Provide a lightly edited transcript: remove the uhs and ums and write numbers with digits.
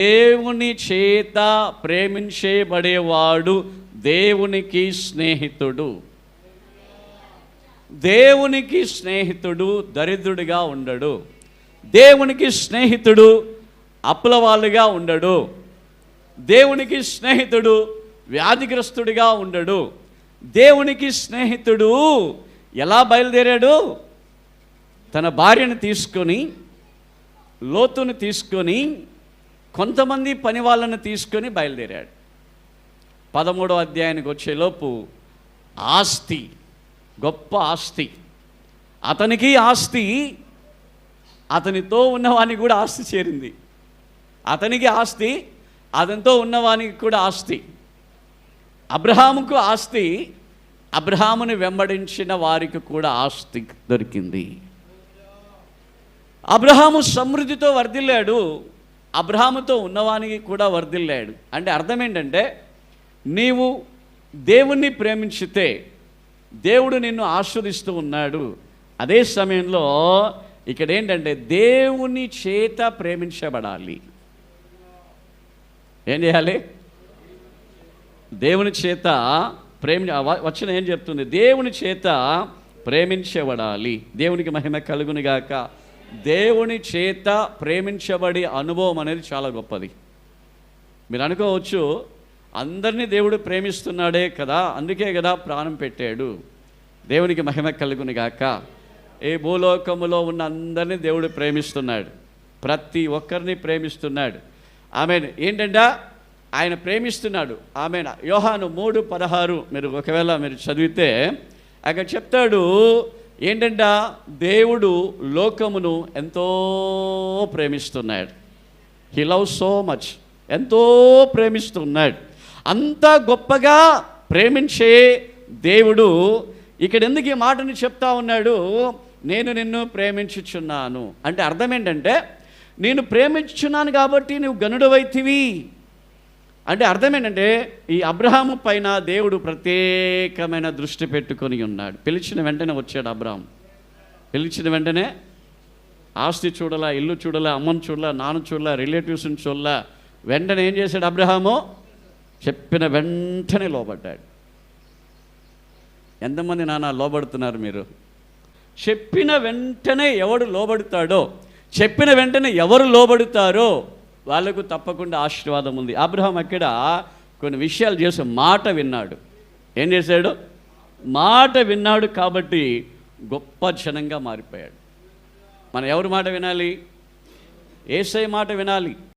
దేవుని చేత ప్రేమించబడేవాడు దేవునికి స్నేహితుడు. దేవునికి స్నేహితుడు దరిద్రుడిగా ఉండడు. దేవునికి స్నేహితుడు అప్పులవాళ్ళుగా ఉండడు. దేవునికి స్నేహితుడు వ్యాధిగ్రస్తుడిగా ఉండడు. దేవునికి స్నేహితుడు ఎలా బయలుదేరాడు? తన భార్యను తీసుకొని, లోతును తీసుకొని, కొంతమంది పని వాళ్ళను తీసుకొని బయలుదేరాడు. 13వ అధ్యాయానికి వచ్చేలోపు ఆస్తి, గొప్ప ఆస్తి, అతనికి ఆస్తి, అతనితో ఉన్నవానికి కూడా ఆస్తి చేరింది. అతనికి ఆస్తి, అతనితో ఉన్నవానికి కూడా ఆస్తి. అబ్రహాముకు ఆస్తి, అబ్రహాముని వెంబడించిన వారికి కూడా ఆస్తి దొరికింది. అబ్రహాము సమృద్ధితో వర్ధిల్లాడు, అబ్రహాముతో ఉన్నవానికి కూడా వర్ధిల్లాడు. అంటే అర్థం ఏంటంటే, నీవు దేవుణ్ణి ప్రేమించితే దేవుడు నిన్ను ఆస్వాదిస్తూ ఉన్నాడు. అదే సమయంలో ఇక్కడ ఏంటంటే, దేవుని చేత ప్రేమించబడాలి. ఏం చేయాలి? దేవుని చేత వచ్చిన ఏం చెప్తుంది? దేవుని చేత ప్రేమించబడాలి. దేవునికి మహిమ కలుగునుగాక. దేవుని చేత ప్రేమించబడి అనుభవం అనేది చాలా గొప్పది. మీరు అనుకోవచ్చు, అందరినీ దేవుడు ప్రేమిస్తున్నాడే కదా, అందుకే కదా ప్రాణం పెట్టాడు. దేవునికి మహిమ కలుగునుగాక. ఈ భూలోకములో ఉన్న అందరినీ దేవుడు ప్రేమిస్తున్నాడు, ప్రతి ఒక్కరిని ప్రేమిస్తున్నాడు. ఆమెన్. ఏంటంటే ఆయన ప్రేమిస్తున్నాడు. ఆమెన్. యోహాను 3:16 మీరు ఒకవేళ మీరు చదివితే అక్కడ చెప్తాడు ఏంటంట, దేవుడు లోకమును ఎంతో ప్రేమిస్తున్నాడు. హీ లవ్ సో మచ్, ఎంతో ప్రేమిస్తున్నాడు. అంత గొప్పగా ప్రేమించే దేవుడు ఇక్కడ ఎందుకు ఈ మాటని చెప్తా ఉన్నాడు? నేను నిన్ను ప్రేమించుచున్నాను అంటే అర్థం ఏంటంటే, నేను ప్రేమించుచున్నాను కాబట్టి నువ్వు గనుడవైతివి అంటే అర్థం ఏంటంటే, ఈ అబ్రహాము పైన దేవుడు ప్రత్యేకమైన దృష్టి పెట్టుకొని ఉన్నాడు. పిలిచిన వెంటనే వచ్చాడు అబ్రహాం. పిలిచిన వెంటనే ఆస్తి చూడలా, ఇల్లు చూడలా, అమ్మను చూడలా, నాన్న చూడలా, రిలేటివ్స్ని చూడలా. వెంటనే ఏం చేశాడు అబ్రహాము? చెప్పిన వెంటనే లోబడ్డాడు. ఎంతమంది నాన్న లోబడుతున్నారు మీరు? చెప్పిన వెంటనే ఎవడు లోబడతాడో, చెప్పిన వెంటనే ఎవరు లోబడతారో వాళ్ళకు తప్పకుండా ఆశీర్వాదం ఉంది. అబ్రహాం అక్కడ కొన్ని విషయాలు చేసి మాట విన్నాడు. ఏం చేశాడు? మాట విన్నాడు కాబట్టి గొప్ప జనంగా మారిపోయాడు. మనం ఎవరి మాట వినాలి? యేసయ్య మాట వినాలి.